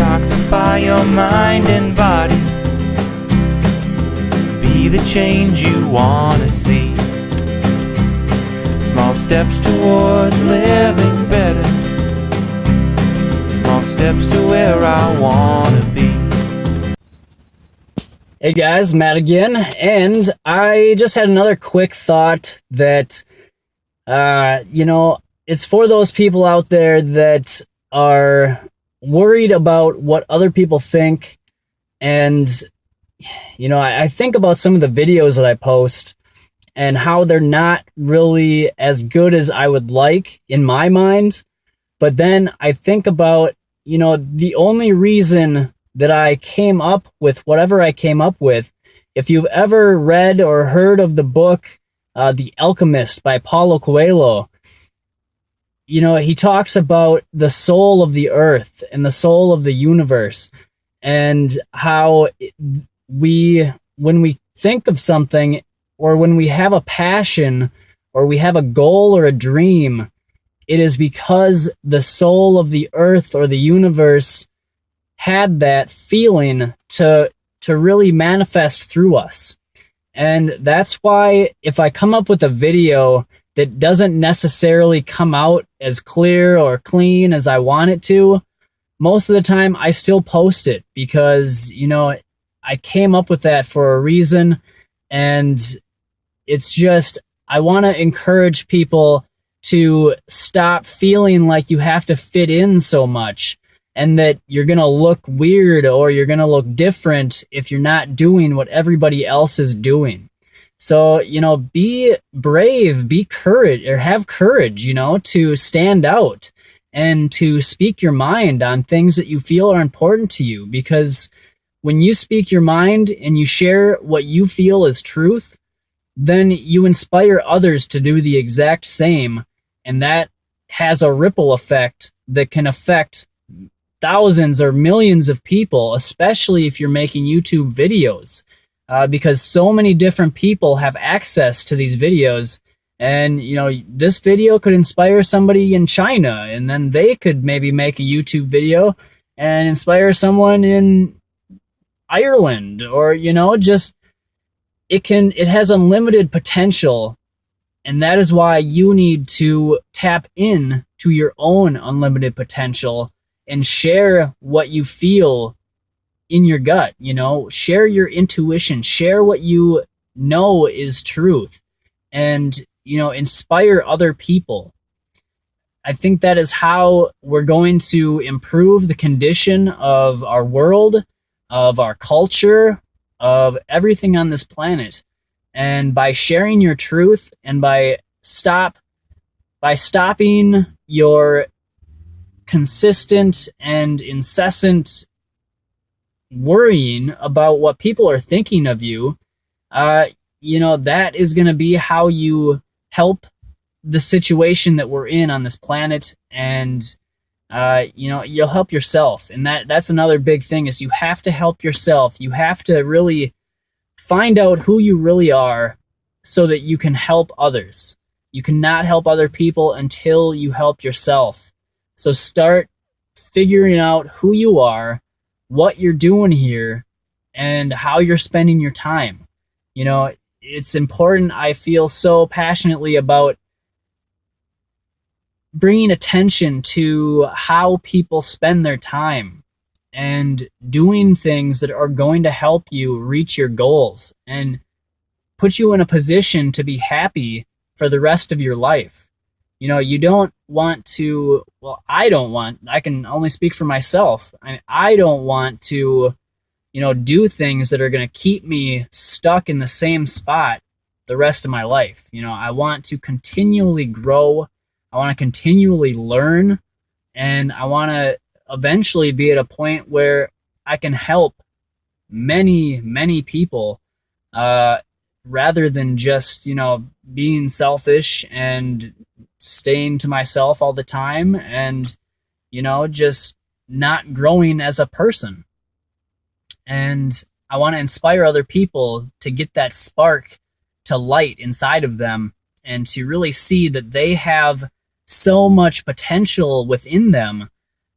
Detoxify your mind and body. Be the change you want to see. Small steps towards living better. Small steps to where I want to be. Hey guys, Matt again, and I just had another quick thought that, it's for those people out there that are worried about what other people think. And, I think about some of the videos that I post and how they're not really as good as I would like in my mind. But then I think about, the only reason that I came up with whatever I came up with. If you've ever read or heard of the book, The Alchemist by Paulo Coelho, he talks about the soul of the earth and the soul of the universe, and how when we think of something, or when we have a passion, or we have a goal or a dream, it is because the soul of the earth or the universe had that feeling to really manifest through us. And that's why if I come up with a video that doesn't necessarily come out as clear or clean as I want it to, most of the time I still post it, because, I came up with that for a reason. And it's just, I want to encourage people to stop feeling like you have to fit in so much, and that you're going to look weird or you're going to look different if you're not doing what everybody else is doing. So, be brave, have courage, to stand out and to speak your mind on things that you feel are important to you. Because when you speak your mind and you share what you feel is truth, then you inspire others to do the exact same. And that has a ripple effect that can affect thousands or millions of people, especially if you're making YouTube videos, because so many different people have access to these videos. And, this video could inspire somebody in China, and then they could maybe make a YouTube video and inspire someone in Ireland, or, it has unlimited potential. And that is why you need to tap in to your own unlimited potential and share what you feel in your gut. Share your intuition, share what you know is truth, and, inspire other people. I think that is how we're going to improve the condition of our world, of our culture, of everything on this planet. And by sharing your truth, and by stopping your consistent and incessant worrying about what people are thinking of you, that is going to be how you help the situation that we're in on this planet. And you'll help yourself. And that's another big thing, is you have to help yourself. You have to really find out who you really are so that you can help others. You cannot help other people until you help yourself. So start figuring out who you are, what you're doing here, and how you're spending your time. It's important. I feel so passionately about bringing attention to how people spend their time and doing things that are going to help you reach your goals and put you in a position to be happy for the rest of your life. You don't want to, I can only speak for myself. I don't want to, do things that are going to keep me stuck in the same spot the rest of my life. I want to continually grow. I want to continually learn, and I want to eventually be at a point where I can help many, many people, rather than just, being selfish and staying to myself all the time and, just not growing as a person. And I want to inspire other people to get that spark to light inside of them, and to really see that they have so much potential within them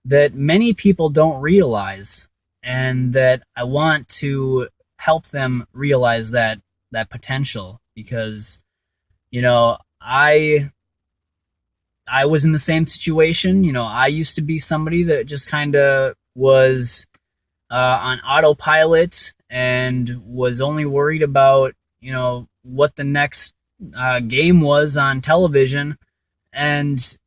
that many people don't realize, and that I want to help them realize that potential. Because I was in the same situation. I used to be somebody that just kind of was on autopilot and was only worried about what the next game was on television. And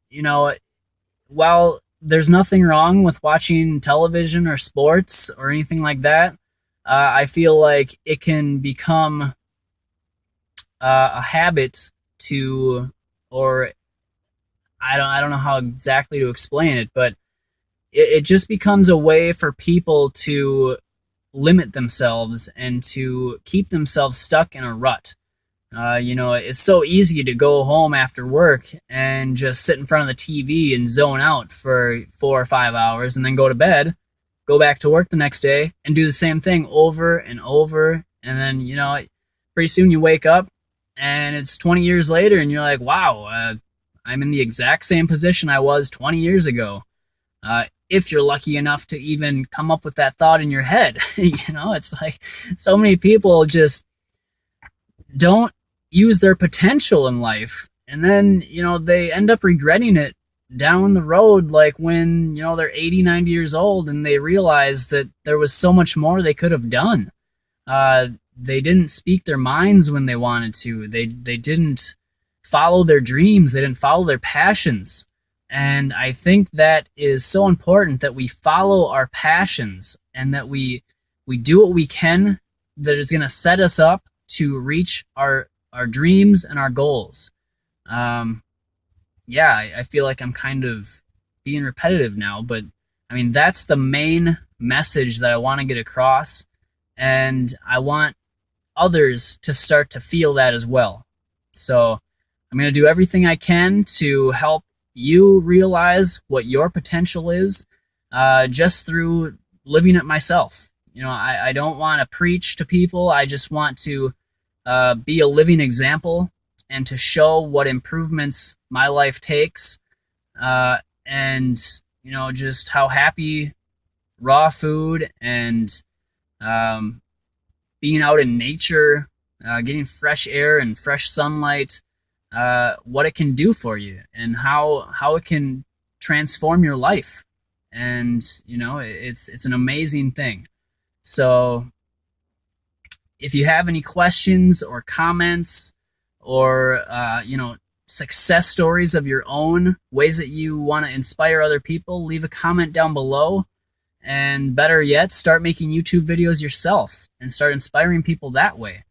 while there's nothing wrong with watching television or sports or anything like that, I feel like it can become a habit to, or I don't know how exactly to explain it, but it just becomes a way for people to limit themselves and to keep themselves stuck in a rut. It's so easy to go home after work and just sit in front of the TV and zone out for 4 or 5 hours, and then go to bed, go back to work the next day, and do the same thing over and over. And then, pretty soon you wake up and it's 20 years later, and you're like, wow, I'm in the exact same position I was 20 years ago. If you're lucky enough to even come up with that thought in your head. It's like so many people just don't use their potential in life, and then they end up regretting it down the road, like when they're 80, 90 years old, and they realize that there was so much more they could have done. They didn't speak their minds when they wanted to. They didn't follow their dreams. They didn't follow their passions. And I think that is so important, that we follow our passions, and that we do what we can that is going to set us up to reach our dreams and our goals. I feel like I'm kind of being repetitive now, but I mean, that's the main message that I want to get across, and I want others to start to feel that as well. So I'm going to do everything I can to help you realize what your potential is, just through living it myself. I don't want to preach to people. I just want to be a living example, and to show what improvements my life takes, and just how happy raw food and being out in nature, getting fresh air and fresh sunlight, what it can do for you, and how it can transform your life. And it's an amazing thing. So if you have any questions or comments, or success stories of your own, ways that you want to inspire other people, leave a comment down below. And better yet, start making YouTube videos yourself and start inspiring people that way.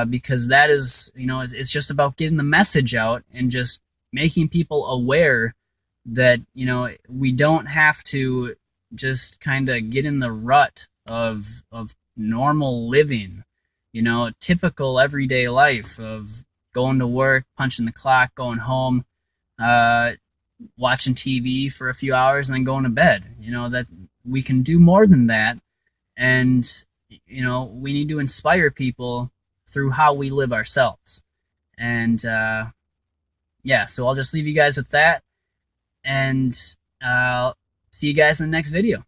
Because that is, it's just about getting the message out and just making people aware that, we don't have to just kind of get in the rut of normal living, typical everyday life of going to work, punching the clock, going home, watching TV for a few hours, and then going to bed. That we can do more than that. And, we need to inspire people through how we live ourselves. And so I'll just leave you guys with that, and see you guys in the next video.